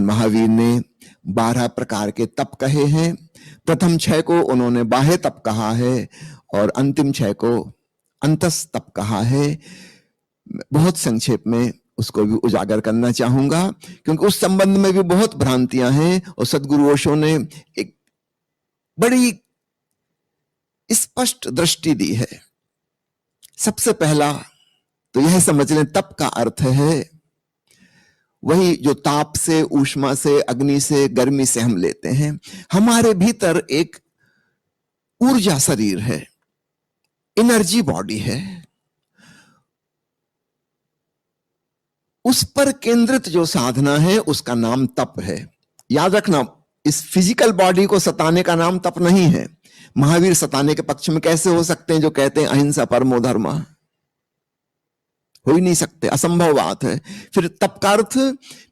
भगवान महावीर ने 12 प्रकार के तप कहे हैं। प्रथम 6 को उन्होंने बाह्य तप कहा है और अंतिम 6 को अंतस तप कहा है। बहुत संक्षेप में उसको भी उजागर करना चाहूंगा, क्योंकि उस संबंध में भी बहुत भ्रांतियां हैं और सदगुरु ओशो ने एक बड़ी स्पष्ट दृष्टि दी है। सबसे पहला तो यह समझ लें, तप का अर्थ है वही जो ताप से, ऊष्मा से, अग्नि से, गर्मी से हम लेते हैं। हमारे भीतर एक ऊर्जा शरीर है, एनर्जी बॉडी है, उस पर केंद्रित जो साधना है उसका नाम तप है। याद रखना, इस फिजिकल बॉडी को सताने का नाम तप नहीं है। महावीर सताने के पक्ष में कैसे हो सकते हैं जो कहते हैं अहिंसा परमो धर्मा? हो ही नहीं सकते, असंभव बात है। फिर तप का अर्थ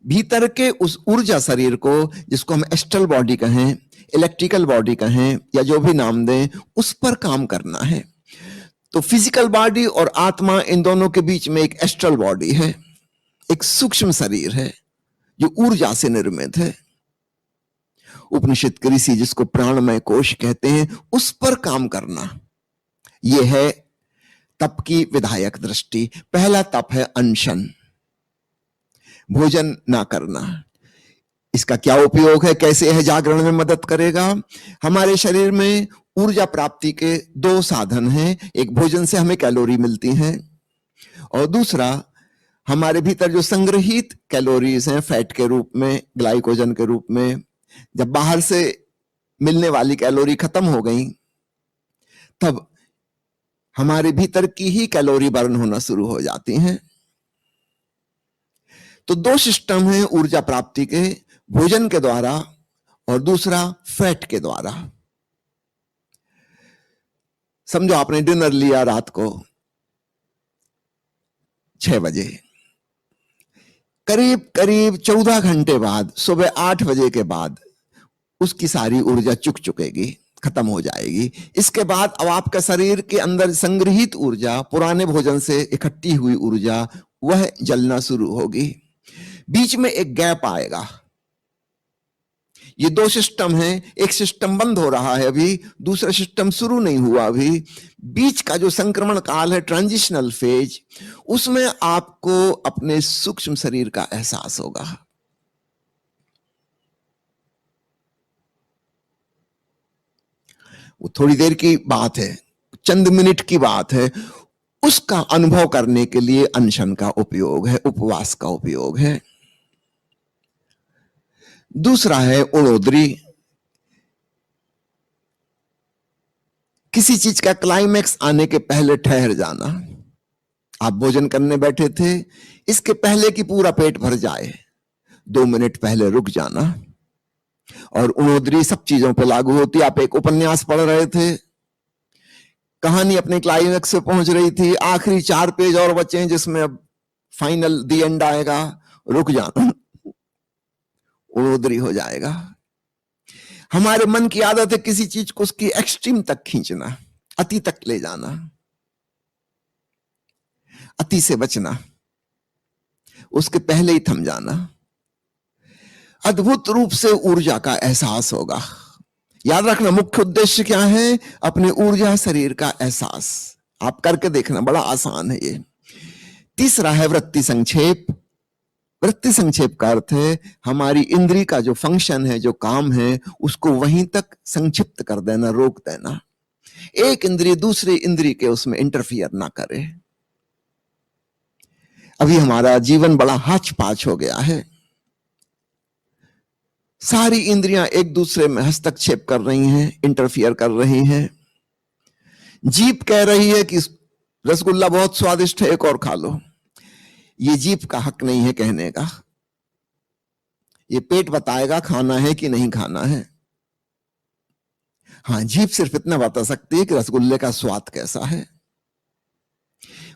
भीतर के उस ऊर्जा शरीर को, जिसको हम एस्ट्रल बॉडी कहें, इलेक्ट्रिकल बॉडी कहें या जो भी नाम दें, उस पर काम करना है। तो फिजिकल बॉडी और आत्मा, इन दोनों के बीच में एक एस्ट्रल बॉडी है, एक सूक्ष्म शरीर है जो ऊर्जा से निर्मित है। उपनिषद के ऋषि जिसको प्राणमय कोश कहते हैं, उस पर काम करना, यह है तप की विधायक दृष्टि। पहला तप है अनशन, भोजन ना करना। इसका क्या उपयोग है, कैसे यह जागरण में मदद करेगा? हमारे शरीर में ऊर्जा प्राप्ति के 2 साधन हैं। एक भोजन से हमें कैलोरी मिलती हैं और दूसरा हमारे भीतर जो संग्रहित कैलोरीज हैं फैट के रूप में, ग्लाइकोजन के रूप में, जब बाहर से मिलने वाली कैलोरी खत्म हो गई तब हमारे भीतर की ही कैलोरी बर्न होना शुरू हो जाती हैं। तो 2 सिस्टम हैं ऊर्जा प्राप्ति के, भोजन के द्वारा और दूसरा फैट के द्वारा। समझो आपने डिनर लिया रात को 6 बजे, करीब करीब 14 घंटे बाद, सुबह 8 बजे के बाद उसकी सारी ऊर्जा चुक चुकेगी, खत्म हो जाएगी। इसके बाद अब आपका शरीर के अंदर संग्रहित ऊर्जा, पुराने भोजन से इकट्ठी हुई ऊर्जा, वह जलना शुरू होगी। बीच में एक गैप आएगा। ये 2 सिस्टम हैं, एक सिस्टम बंद हो रहा है अभी, दूसरा सिस्टम शुरू नहीं हुआ अभी। बीच का जो संक्रमण काल है, ट्रांजिशनल फेज, उसमें आपको अपने सूक्ष्म शरीर का एहसास होगा। वो थोड़ी देर की बात है, चंद मिनट की बात है। उसका अनुभव करने के लिए अनशन का उपयोग है, उपवास का उपयोग है। दूसरा है उणोदरी। किसी चीज का क्लाइमैक्स आने के पहले ठहर जाना। आप भोजन करने बैठे थे, इसके पहले कि पूरा पेट भर जाए 2 मिनट पहले रुक जाना। और उणोदरी सब चीजों पर लागू होती है। आप एक उपन्यास पढ़ रहे थे, कहानी अपने क्लाइमैक्स पे पहुंच रही थी, आखिरी 4 पेज और बचे हैं जिसमें अब फाइनल दी एंड आएगा, रुक जाना, उणोदरी हो जाएगा। हमारे मन की आदत है किसी चीज को उसकी एक्सट्रीम तक खींचना, अति तक ले जाना, अति से बचना, उसके पहले ही थम जाना। अद्भुत रूप से ऊर्जा का एहसास होगा। याद रखना, मुख्य उद्देश्य क्या है? अपने ऊर्जा शरीर का एहसास। आप करके देखना, बड़ा आसान है ये। तीसरा है वृत्ति संक्षेप। वृत्ति संक्षेप का अर्थ है हमारी इंद्री का जो फंक्शन है, जो काम है, उसको वहीं तक संक्षिप्त कर देना, रोक देना। एक इंद्री दूसरी इंद्री के उसमें इंटरफियर ना करे। अभी हमारा जीवन बड़ा हाच पाच हो गया है, सारी इंद्रियां एक दूसरे में हस्तक्षेप कर रही हैं, इंटरफियर कर रही हैं। जीभ कह रही है कि रसगुल्ला बहुत स्वादिष्ट है, एक और खा लो। ये जीभ का हक नहीं है कहने का, ये पेट बताएगा खाना है कि नहीं खाना है। हाँ, जीभ सिर्फ इतना बता सकती है कि रसगुल्ले का स्वाद कैसा है।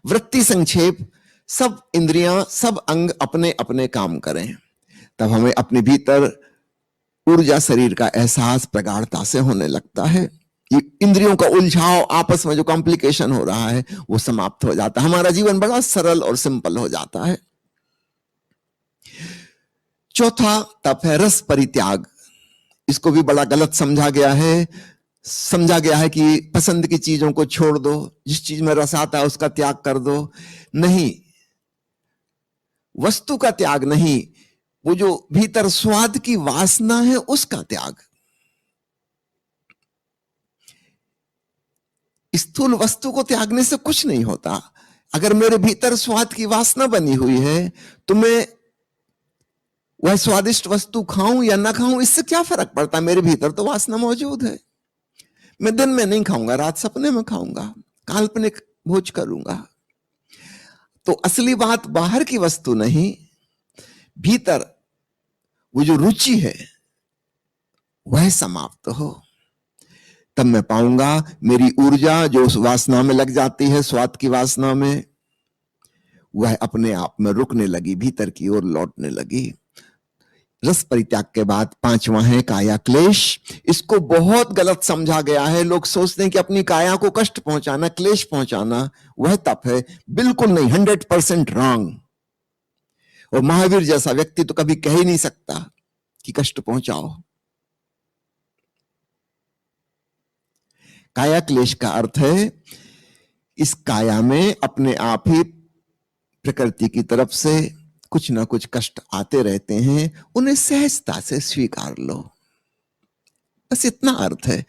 वृत्ति संक्षेप, सब इंद्रियां, सब अंग अपने अपने काम करें, तब हमें अपने भीतर ऊर्जा शरीर का एहसास प्रगाढ़ता से होने लगता है। ये इंद्रियों का उलझाव, आपस में जो कॉम्प्लिकेशन हो रहा है, वो समाप्त हो जाता है। हमारा जीवन बड़ा सरल और सिंपल हो जाता है। चौथा तप है रस परित्याग। इसको भी बड़ा गलत समझा गया है। समझा गया है कि पसंद की चीजों को छोड़ दो, जिस चीज में रस आता है उसका त्याग कर दो। नहीं, वस्तु का त्याग नहीं, वो जो भीतर स्वाद की वासना है उसका त्याग। स्थूल वस्तु को त्यागने से कुछ नहीं होता। अगर मेरे भीतर स्वाद की वासना बनी हुई है तो मैं वह स्वादिष्ट वस्तु खाऊं या ना खाऊं, इससे क्या फर्क पड़ता है? मेरे भीतर तो वासना मौजूद है। मैं दिन में नहीं खाऊंगा, रात सपने में खाऊंगा, काल्पनिक भोज करूंगा। तो असली बात बाहर की वस्तु नहीं, भीतर वो जो रुचि है वह समाप्त हो, तब मैं पाऊंगा मेरी ऊर्जा जो उस वासना में लग जाती है, स्वाद की वासना में, वह अपने आप में रुकने लगी, भीतर की ओर लौटने लगी। रस परित्याग के बाद पांचवा है काया क्लेश। इसको बहुत गलत समझा गया है। लोग सोचते हैं कि अपनी काया को कष्ट पहुंचाना, क्लेश पहुंचाना वह तप है। बिल्कुल नहीं, 100% रॉन्ग। और महावीर जैसा व्यक्ति तो कभी कह ही नहीं सकता कि कष्ट पहुंचाओ। काया क्लेश का अर्थ है इस काया में अपने आप ही प्रकृति की तरफ से कुछ ना कुछ कष्ट आते रहते हैं, उन्हें सहजता से स्वीकार लो, बस इतना अर्थ है।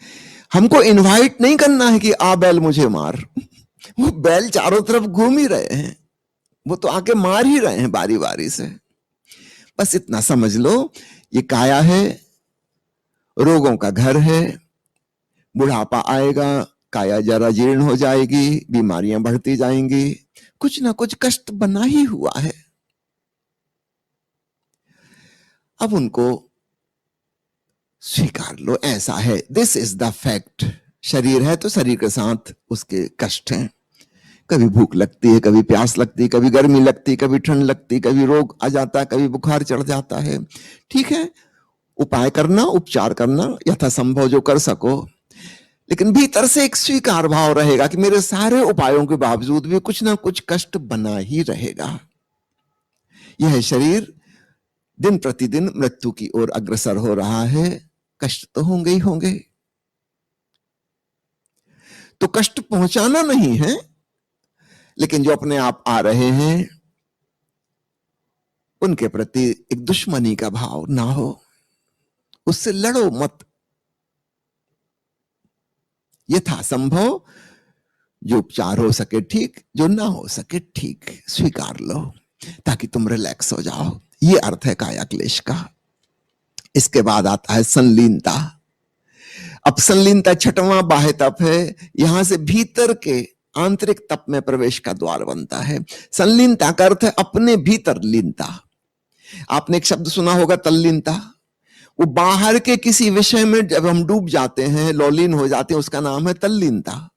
हमको इनवाइट नहीं करना है कि आ बैल मुझे मार। वो बैल चारों तरफ घूम ही रहे हैं, वो तो आके मार ही रहे हैं बारी बारी से। बस इतना समझ लो, ये काया है, रोगों का घर है। बुढ़ापा आएगा, काया जरा जीर्ण हो जाएगी, बीमारियां बढ़ती जाएंगी, कुछ ना कुछ कष्ट बना ही हुआ है। अब उनको स्वीकार लो, ऐसा है, दिस इज द फैक्ट। शरीर है तो शरीर के साथ उसके कष्ट हैं। कभी भूख लगती है, कभी प्यास लगती है, कभी गर्मी लगती है, कभी ठंड लगती है, कभी रोग आ जाता है, कभी बुखार चढ़ जाता है। ठीक है, उपाय करना, उपचार करना, यथासंभव जो कर सको, लेकिन भीतर से एक स्वीकार भाव रहेगा कि मेरे सारे उपायों के बावजूद भी कुछ ना कुछ कष्ट बना ही रहेगा। यह शरीर दिन प्रतिदिन मृत्यु की ओर अग्रसर हो रहा है, कष्ट तो होंगे ही होंगे। तो कष्ट पहुंचाना नहीं है, लेकिन जो अपने आप आ रहे हैं उनके प्रति एक दुश्मनी का भाव ना हो, उससे लड़ो मत। यथासंभव जो उपचार हो सके ठीक, जो ना हो सके ठीक, स्वीकार लो ताकि तुम रिलैक्स हो जाओ। ये अर्थ है काया क्लेश का। इसके बाद आता है संलीनता। अब संलीनता छठवां बाह्य तप है, यहां से भीतर के आंतरिक तप में प्रवेश का द्वार बनता है। संलीनता का अर्थ है अपने भीतर लीनता। आपने एक शब्द सुना होगा तल्लीनता। वो बाहर के किसी विषय में जब हम डूब जाते हैं, लौलीन हो जाते हैं, उसका नाम है तल्लीनता।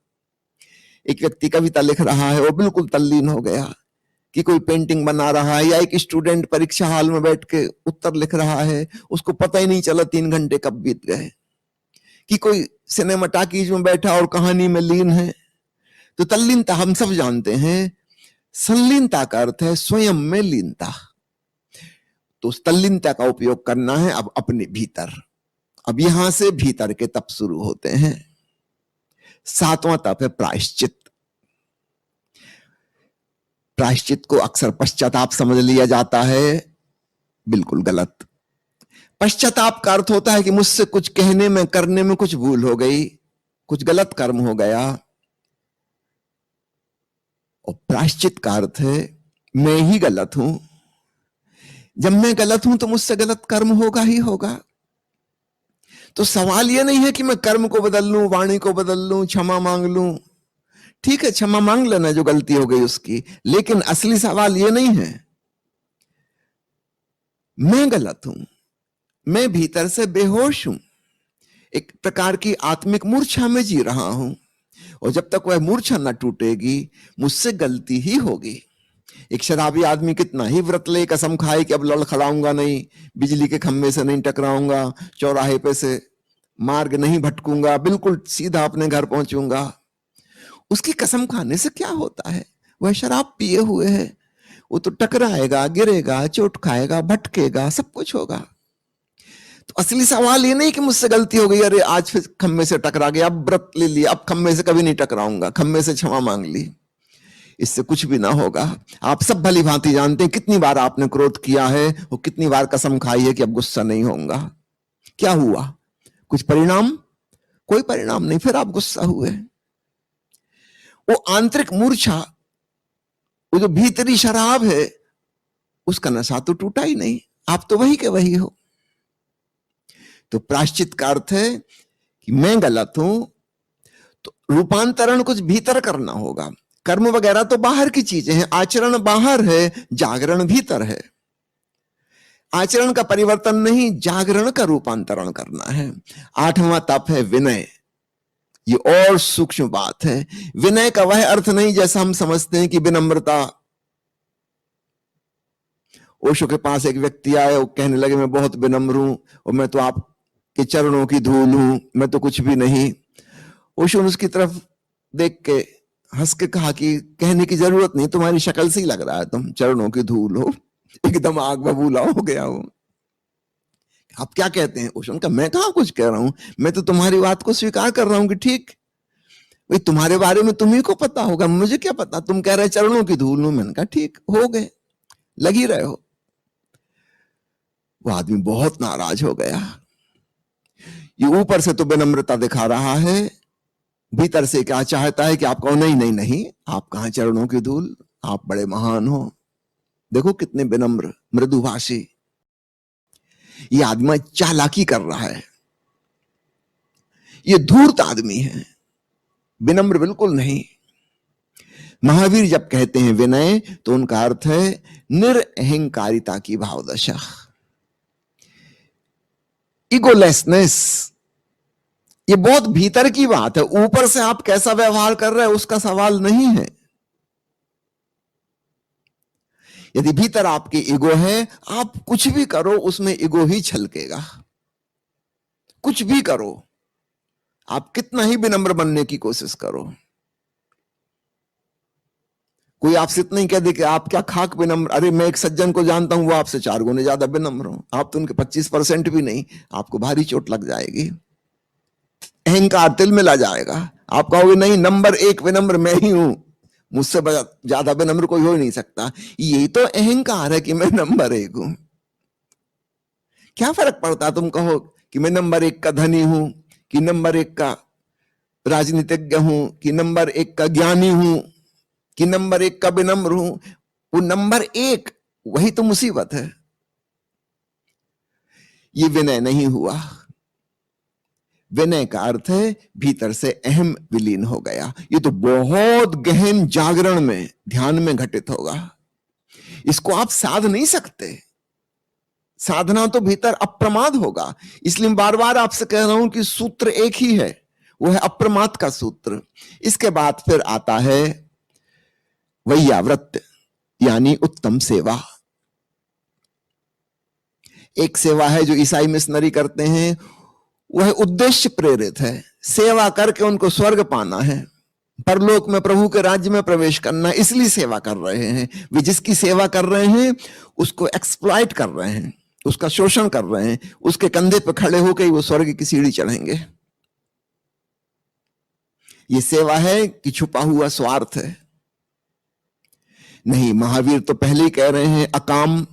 एक व्यक्ति कविता लिख रहा है, वो बिल्कुल तल्लीन हो गया, कि कोई पेंटिंग बना रहा है, या एक स्टूडेंट परीक्षा हॉल में बैठ के उत्तर लिख रहा है, उसको पता ही नहीं चला 3 घंटे कब बीत गए। कि कोई सिनेमा टाकीज में बैठा और कहानी में लीन है। तो तल्लीनता हम सब जानते हैं। संलीनता का अर्थ है स्वयं में लीनता। तो उस तल्लीनता का उपयोग करना है अब अपने भीतर। अब यहां से भीतर के तप शुरू होते हैं। सातवां तप है प्रायश्चित। प्रायश्चित को अक्सर पश्चाताप समझ लिया जाता है, बिल्कुल गलत। पश्चाताप का अर्थ होता है कि मुझसे कुछ कहने में, करने में कुछ भूल हो गई, कुछ गलत कर्म हो गया। और प्रायश्चित का अर्थ है मैं ही गलत हूं। जब मैं गलत हूं तो मुझसे गलत कर्म होगा ही होगा। तो सवाल यह नहीं है कि मैं कर्म को बदल लूं, वाणी को बदल लूं, क्षमा मांग लूं। ठीक है, क्षमा मांग लेना जो गलती हो गई उसकी, लेकिन असली सवाल यह नहीं है। मैं गलत हूं, मैं भीतर से बेहोश हूं, एक प्रकार की आत्मिक मूर्छा में जी रहा हूं, और जब तक वह मूर्छा न टूटेगी मुझसे गलती ही होगी। एक शराबी आदमी कितना ही व्रत ले, कसम खाए कि अब लड़खड़ाऊंगा नहीं, बिजली के खंभे से नहीं टकराऊंगा, चौराहे पे से मार्ग नहीं भटकूंगा, बिल्कुल सीधा अपने घर पहुंचूंगा, उसकी कसम खाने से क्या होता है? वह शराब पिए हुए है, वो तो टकराएगा, गिरेगा, चोट खाएगा, भटकेगा, सब कुछ होगा। तो असली सवाल ये नहीं कि मुझसे गलती हो गई, अरे आज फिर खम्भे से टकरा गया, अब व्रत ले लिया, अब खम्भे से कभी नहीं टकराऊंगा, खम्भे से क्षमा मांग ली, इससे कुछ भी ना होगा। आप सब भली भांति जानते हैं कितनी बार आपने क्रोध किया है और कितनी बार कसम खाई है कि अब गुस्सा नहीं होऊंगा। क्या हुआ? कुछ परिणाम? कोई परिणाम नहीं, फिर आप गुस्सा हुए। वो आंतरिक मूर्छा, वो जो भीतरी शराब है, उसका नशा तो टूटा ही नहीं, आप तो वही के वही हो। तो प्रायश्चित का अर्थ है कि मैं गलत हूं, तो रूपांतरण कुछ भीतर करना होगा। कर्म वगैरह तो बाहर की चीजें हैं, आचरण बाहर है, जागरण भीतर है। आचरण का परिवर्तन नहीं, जागरण का रूपांतरण करना है। 8वां तप है विनय। ये और सूक्ष्म बात है। विनय का वह अर्थ नहीं जैसा हम समझते हैं कि विनम्रता। ओशो के पास एक व्यक्ति आए, वो कहने लगे मैं बहुत विनम्र हूं और मैं तो आपके चरणों की धूल हूं, मैं तो कुछ भी नहीं। ओशो ने उसकी तरफ देख के हंस के कहा कि कहने की जरूरत नहीं, तुम्हारी शक्ल से ही लग रहा है तुम चरणों की धूल हो, एकदम आग बबूला हो गया हो। आप क्या कहते हैं? ओशो ने कहा मैं कहां कुछ कह रहा हूं, मैं तो तुम्हारी बात को स्वीकार कर रहा हूं कि ठीक, भाई तुम्हारे बारे में तुम्ही को पता होगा, मुझे क्या पता। तुम कह रहे चरणों की धूल हूं, मैंने कहा ठीक, हो गए, लगी रहे हो। वो आदमी बहुत नाराज हो गया। ये ऊपर से तो विनम्रता दिखा रहा है, भीतर से क्या चाहता है कि आप कहो नहीं नहीं नहीं, आप कहां चरणों की धूल, आप बड़े महान हो, देखो कितने विनम्र मृदुभाषी। ये आदमी चालाकी कर रहा है, ये धूर्त आदमी है, विनम्र बिल्कुल नहीं। महावीर जब कहते हैं विनय, तो उनका अर्थ है निरअहंकारिता की भावदशा, इगोलेसनेस। ये बहुत भीतर की बात है, ऊपर से आप कैसा व्यवहार कर रहे हैं उसका सवाल नहीं है। यदि भीतर आपकी ईगो है, आप कुछ भी करो उसमें ईगो ही छलकेगा। कुछ भी करो, आप कितना ही विनम्र बनने की कोशिश करो, कोई आपसे इतना ही कह दे कि आप क्या खाक विनम्र, अरे मैं एक सज्जन को जानता हूं वो आपसे 4 गुने ज्यादा विनम्र हो, आप तो उनके 25% भी नहीं, आपको भारी चोट लग जाएगी, अहंकार तिल मिला जाएगा। आप कहोगे नहीं, नंबर 1 विनम्र मैं ही हूं, मुझसे ज्यादा विनम्र कोई हो ही नहीं सकता। यही तो अहंकार है कि मैं नंबर 1 हूं। क्या फर्क पड़ता तुम कहो कि मैं नंबर 1 का धनी हूं, कि नंबर 1 का राजनीतिज्ञ हूं, कि नंबर 1 का ज्ञानी हूं, कि नंबर 1 का विनम्र हूं। वो नंबर 1 वही तो मुसीबत है। ये विनय नहीं हुआ। विनय का अर्थ है भीतर से अहम विलीन हो गया। ये तो बहुत गहन जागरण में, ध्यान में घटित होगा, इसको आप साध नहीं सकते। साधना तो भीतर अप्रमाद होगा। इसलिए बार बार आपसे कह रहा हूं कि सूत्र एक ही है, वो है अप्रमाद का सूत्र। इसके बाद फिर आता है वैयाव्रत, यानी उत्तम सेवा। एक सेवा है जो ईसाई मिशनरी करते हैं, वह उद्देश्य प्रेरित है, सेवा करके उनको स्वर्ग पाना है, परलोक में प्रभु के राज्य में प्रवेश करना, इसलिए सेवा कर रहे हैं। वे जिसकी सेवा कर रहे हैं उसको एक्सप्लॉइट कर रहे हैं, उसका शोषण कर रहे हैं, उसके कंधे पर खड़े होकर वो स्वर्ग की सीढ़ी चढ़ेंगे। ये सेवा है कि छुपा हुआ स्वार्थ है? नहीं, महावीर तो पहले ही कह रहे हैं अकाम,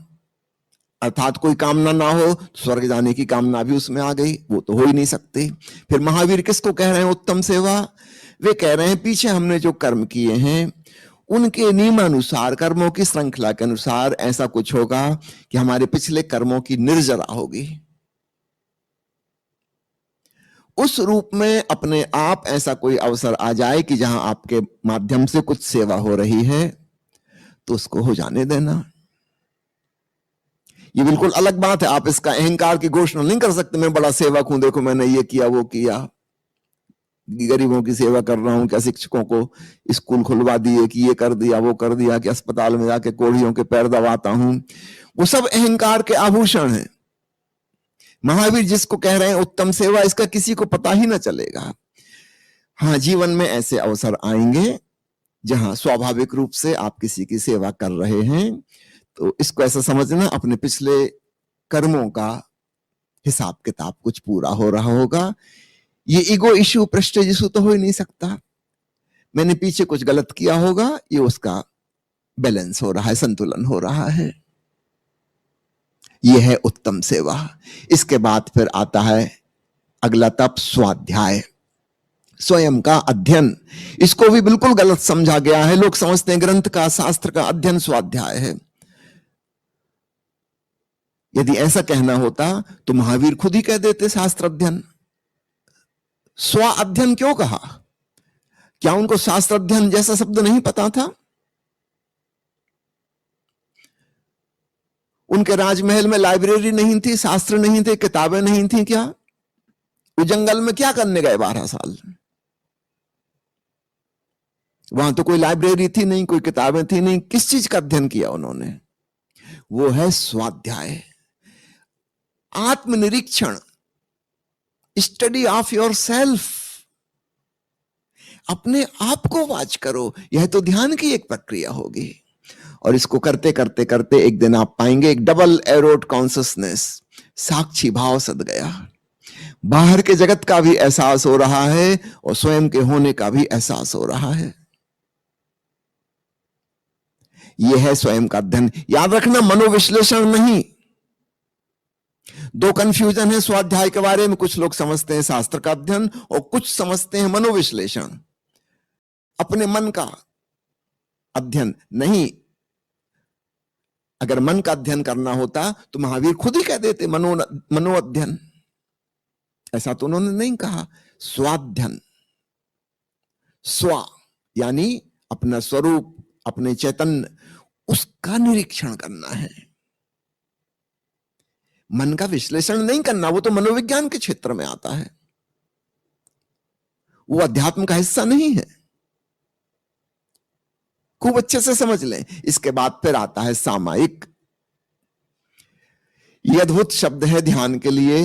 अर्थात कोई कामना ना हो, स्वर्ग जाने की कामना भी उसमें आ गई, वो तो हो ही नहीं सकती। फिर महावीर किसको कह रहे हैं उत्तम सेवा? वे कह रहे हैं पीछे हमने जो कर्म किए हैं उनके नियमानुसार, कर्मों की श्रृंखला के अनुसार ऐसा कुछ होगा कि हमारे पिछले कर्मों की निर्जरा होगी। उस रूप में अपने आप ऐसा कोई अवसर आ जाए कि जहां आपके माध्यम से कुछ सेवा हो रही है, तो उसको हो जाने देना। ये बिल्कुल अलग बात है, आप इसका अहंकार की घोषणा नहीं कर सकते मैं बड़ा सेवक हूं, देखो मैंने ये किया वो किया, गरीबों की सेवा कर रहा हूं, क्या शिक्षकों को स्कूल खुलवा दिए, कि ये कर दिया वो कर दिया, कि अस्पताल में जाके कोढ़ियों के पैर दबाता हूं। वो सब अहंकार के आभूषण हैं। महावीर जिसको कह रहे हैं उत्तम सेवा, इसका किसी को पता ही ना चलेगा। हाँ, जीवन में ऐसे अवसर आएंगे जहां स्वाभाविक रूप से आप किसी की सेवा कर रहे हैं, तो इसको ऐसा समझना अपने पिछले कर्मों का हिसाब किताब कुछ पूरा हो रहा होगा। ये ईगो इश्यू, प्रेस्टीज इश्यू तो हो ही नहीं सकता। मैंने पीछे कुछ गलत किया होगा, ये उसका बैलेंस हो रहा है, संतुलन हो रहा है। यह है उत्तम सेवा। इसके बाद फिर आता है अगला तप, स्वाध्याय, स्वयं का अध्ययन। इसको भी बिल्कुल गलत समझा गया है। लोग समझते हैं ग्रंथ का, शास्त्र का अध्ययन स्वाध्याय है। यदि ऐसा कहना होता तो महावीर खुद ही कह देते शास्त्र अध्ययन। स्व अध्ययन क्यों कहा? क्या उनको शास्त्र अध्ययन जैसा शब्द नहीं पता था? उनके राजमहल में लाइब्रेरी नहीं थी, शास्त्र नहीं थे, किताबें नहीं थी क्या? वो जंगल में क्या करने गए 12 साल? वहां तो कोई लाइब्रेरी थी नहीं, कोई किताबें थी नहीं। किस चीज का अध्ययन किया उन्होंने? वो है स्वाध्याय, आत्मनिरीक्षण, स्टडी ऑफ योर सेल्फ। अपने आप को वाच करो। यह तो ध्यान की एक प्रक्रिया होगी। और इसको करते करते करते एक दिन आप पाएंगे एक डबल एरोड कॉन्शियसनेस, साक्षी भाव सद गया। बाहर के जगत का भी एहसास हो रहा है और स्वयं के होने का भी एहसास हो रहा है। यह है स्वयं का अध्ययन। याद रखना, मनोविश्लेषण नहीं। दो कंफ्यूजन है स्वाध्याय के बारे में। कुछ लोग समझते हैं शास्त्र का अध्ययन और कुछ समझते हैं मनोविश्लेषण, अपने मन का अध्ययन नहीं। अगर मन का अध्ययन करना होता तो महावीर खुद ही कह देते मनो अध्ययन। ऐसा तो उन्होंने नहीं कहा। स्वाध्ययन, स्व यानी अपना स्वरूप, अपने चैतन्य, उसका निरीक्षण करना है। मन का विश्लेषण नहीं करना, वो तो मनोविज्ञान के क्षेत्र में आता है, वो अध्यात्म का हिस्सा नहीं है। खूब अच्छे से समझ लें। इसके बाद फिर आता है सामायिक। यह अद्भुत शब्द है ध्यान के लिए।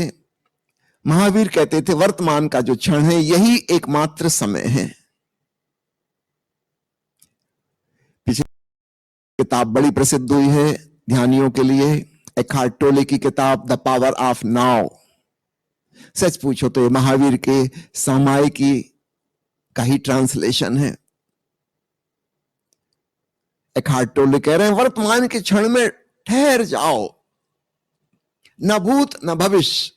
महावीर कहते थे वर्तमान का जो क्षण है यही एकमात्र समय है। पीछे किताब बड़ी प्रसिद्ध हुई है ध्यानियों के लिए, एखार्ट टोले की किताब द पावर ऑफ नाउ। सच पूछो तो ये महावीर के सामायिकी का ही ट्रांसलेशन है। एखार्ट टोले कह रहे हैं वर्तमान के क्षण में ठहर जाओ, न भूत न भविष्य,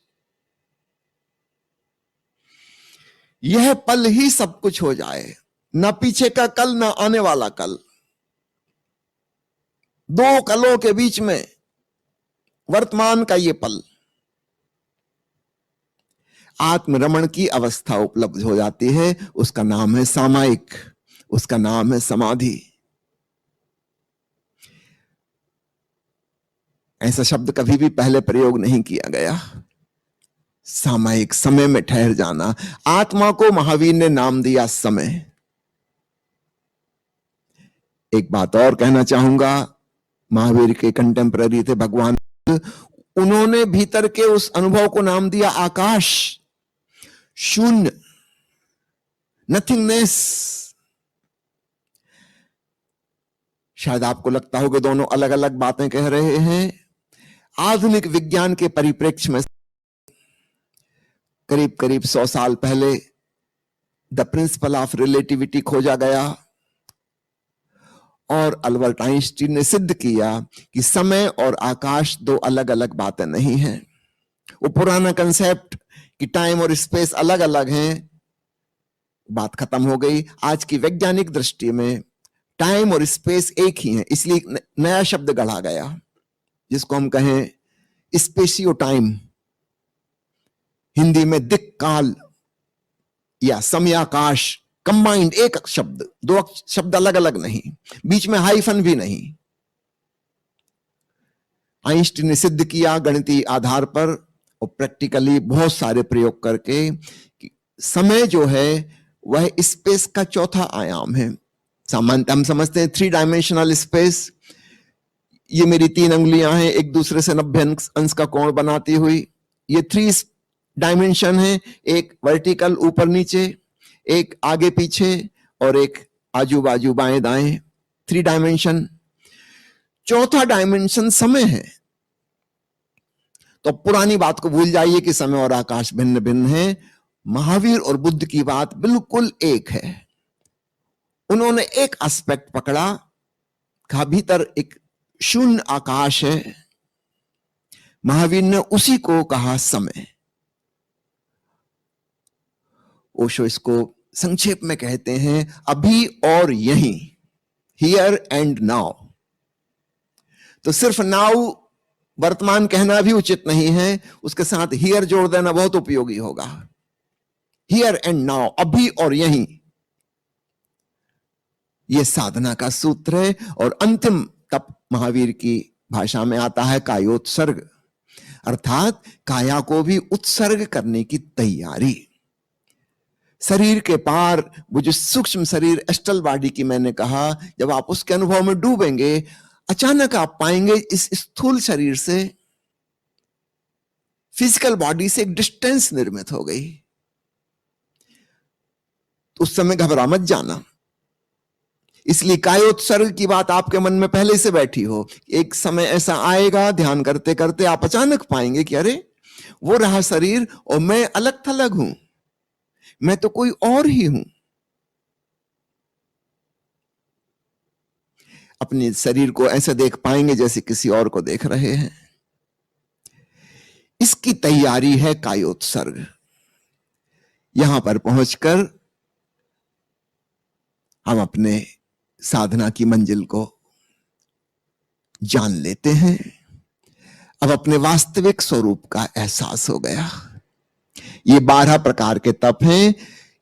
यह पल ही सब कुछ हो जाए। न पीछे का कल, न आने वाला कल, दो कलों के बीच में वर्तमान का ये पल, आत्मरमण की अवस्था उपलब्ध हो जाती है। उसका नाम है सामायिक, उसका नाम है समाधि। ऐसा शब्द कभी भी पहले प्रयोग नहीं किया गया। सामायिक, समय में ठहर जाना। आत्मा को महावीर ने नाम दिया समय। एक बात और कहना चाहूंगा, महावीर के कंटेम्पररी थे भगवान, उन्होंने भीतर के उस अनुभव को नाम दिया आकाश, शून्य, नथिंगनेस। शायद आपको लगता हो कि दोनों अलग अलग बातें कह रहे हैं। आधुनिक विज्ञान के परिप्रेक्ष्य में करीब करीब 100 साल पहले द प्रिंसिपल ऑफ रिलेटिविटी खोजा गया और अल्बर्ट आइंस्टीन ने सिद्ध किया कि समय और आकाश दो अलग अलग बातें नहीं हैं। वो पुराना कंसेप्ट कि टाइम और स्पेस अलग अलग हैं, बात खत्म हो गई। आज की वैज्ञानिक दृष्टि में टाइम और स्पेस एक ही है। इसलिए नया शब्द गढ़ा गया जिसको हम कहें स्पेसियो टाइम, हिंदी में दिक् काल या समयाकाश, कंबाइंड एक शब्द, दो शब्द अलग अलग नहीं, बीच में हाइफन भी नहीं। आइंस्टीन ने सिद्ध किया गणितीय आधार पर और प्रैक्टिकली बहुत सारे प्रयोग करके कि समय जो है वह स्पेस का चौथा आयाम है। सामान्यतः हम समझते हैं 3 डायमेंशनल स्पेस, ये मेरी 3 अंगुलियां हैं एक दूसरे से 90 अंश का कोण बनाती हुई, ये 3 डायमेंशन है। एक वर्टिकल ऊपर नीचे, एक आगे पीछे और एक आजू बाजू बाएं दाएं, 3 डायमेंशन। चौथा डायमेंशन समय है। तो पुरानी बात को भूल जाइए कि समय और आकाश भिन्न भिन्न है। महावीर और बुद्ध की बात बिल्कुल एक है। उन्होंने एक एस्पेक्ट पकड़ा, कहा भीतर एक शून्य आकाश है। महावीर ने उसी को कहा समय। ओशो इसको संक्षेप में कहते हैं अभी और यहीं, हियर एंड नाउ। तो सिर्फ नाउ वर्तमान कहना भी उचित नहीं है, उसके साथ हियर जोड़ देना बहुत उपयोगी होगा। हियर एंड नाउ, अभी और यहीं, यह साधना का सूत्र है। और अंतिम तप महावीर की भाषा में आता है कायोत्सर्ग, अर्थात काया को भी उत्सर्ग करने की तैयारी। शरीर के पार वो जो सूक्ष्म शरीर एस्ट्रल बॉडी की मैंने कहा, जब आप उसके अनुभव में डूबेंगे, अचानक आप पाएंगे इस स्थूल शरीर से, फिजिकल बॉडी से एक डिस्टेंस निर्मित हो गई। तो उस समय घबरा मत जाना। इसलिए कायोत्सर्ग की बात आपके मन में पहले से बैठी हो। एक समय ऐसा आएगा, ध्यान करते करते आप अचानक पाएंगे कि अरे वो रहा शरीर और मैं अलग थलग हूं, मैं तो कोई और ही हूं। अपने शरीर को ऐसे देख पाएंगे जैसे किसी और को देख रहे हैं। इसकी तैयारी है कायोत्सर्ग। यहां पर पहुंचकर हम अपने साधना की मंजिल को जान लेते हैं। अब अपने वास्तविक स्वरूप का एहसास हो गया। ये 12 प्रकार के तप हैं।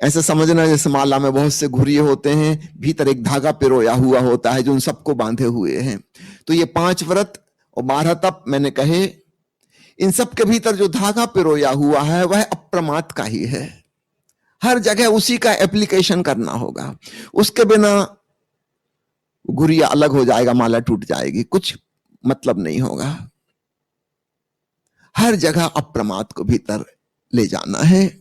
ऐसे समझना जैसे माला में बहुत से घुरिये होते हैं, भीतर एक धागा पिरोया हुआ होता है जो उन सबको बांधे हुए हैं। तो ये 5 व्रत और 12 तप मैंने कहे, इन सब के भीतर जो धागा पिरोया हुआ है वह अप्रमाद का ही है। हर जगह उसी का एप्लीकेशन करना होगा। उसके बिना घुरिया अलग हो जाएगा, माला टूट जाएगी, कुछ मतलब नहीं होगा। हर जगह अप्रमाद को भीतर ले जाना है।